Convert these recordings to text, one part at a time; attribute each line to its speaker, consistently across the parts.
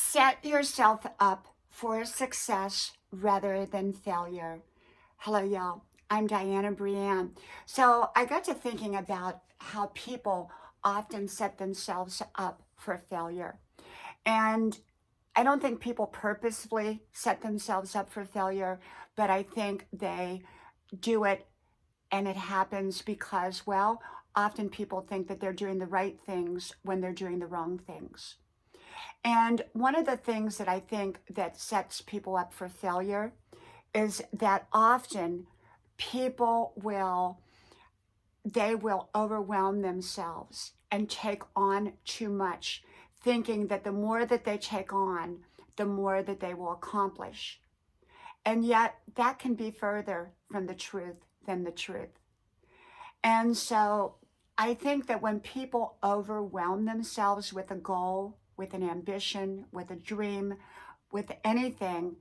Speaker 1: Set yourself up for success rather than failure. Hello, y'all. I'm Diana Brienne. So I got to thinking about how people often set themselves up for failure. And I don't think people purposefully set themselves up for failure, but I think they do it and it happens because, well, often people think that they're doing the right things when they're doing the wrong things. And one of the things that I think that sets people up for failure is that often people will overwhelm themselves and take on too much, thinking that the more that they take on, the more that they will accomplish. And yet that can be further from the truth than the truth. And so I think that when people overwhelm themselves with a goal, with an ambition, with a dream, with anything,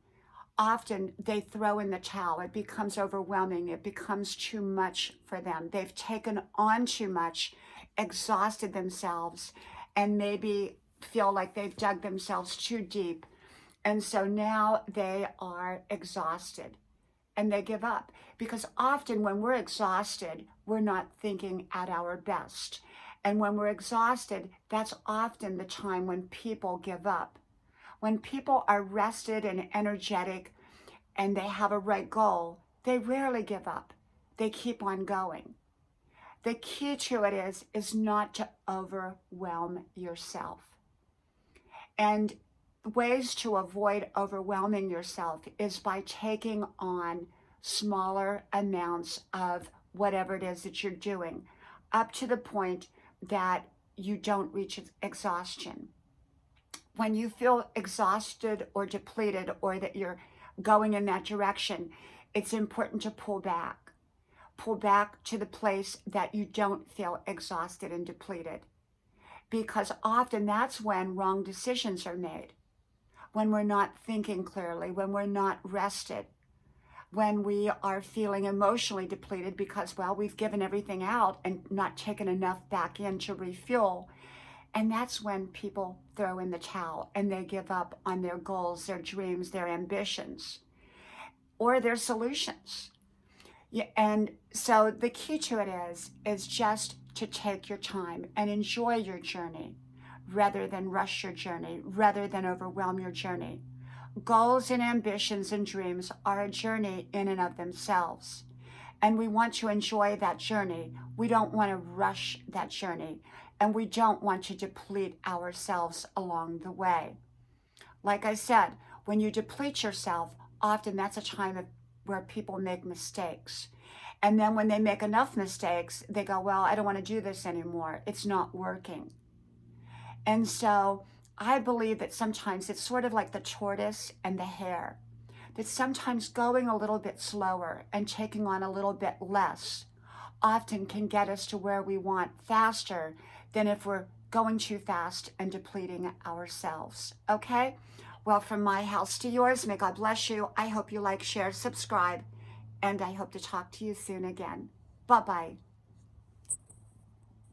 Speaker 1: often they throw in the towel. It becomes overwhelming. It becomes too much for them. They've taken on too much, exhausted themselves, and maybe feel like they've dug themselves too deep. And so now they are exhausted and they give up. Because often when we're exhausted, we're not thinking at our best. And when we're exhausted, that's often the time when people give up. When people are rested and energetic and they have a right goal, they rarely give up. They keep on going. The key to it is not to overwhelm yourself. And ways to avoid overwhelming yourself is by taking on smaller amounts of whatever it is that you're doing, up to the point that you don't reach exhaustion. When you feel exhausted or depleted, or that you're going in that direction, it's important to pull back. Pull back to the place that you don't feel exhausted and depleted. Because often that's when wrong decisions are made. When we're not thinking clearly, when we're not rested, when we are feeling emotionally depleted because, well, we've given everything out and not taken enough back in to refuel. And that's when people throw in the towel and they give up on their goals, their dreams, their ambitions, or their solutions. Yeah, and so the key to it is just to take your time and enjoy your journey rather than rush your journey, rather than overwhelm your journey. Goals and ambitions and dreams are a journey in and of themselves. And we want to enjoy that journey. We don't want to rush that journey. And we don't want to deplete ourselves along the way. Like I said, when you deplete yourself, often that's a time where people make mistakes. And then when they make enough mistakes, they go, well, I don't want to do this anymore. It's not working. And so I believe that sometimes it's sort of like the tortoise and the hare, that sometimes going a little bit slower and taking on a little bit less often can get us to where we want faster than if we're going too fast and depleting ourselves. Okay? Well, from my house to yours, may God bless you. I hope you like, share, subscribe, and I hope to talk to you soon again. Bye-bye.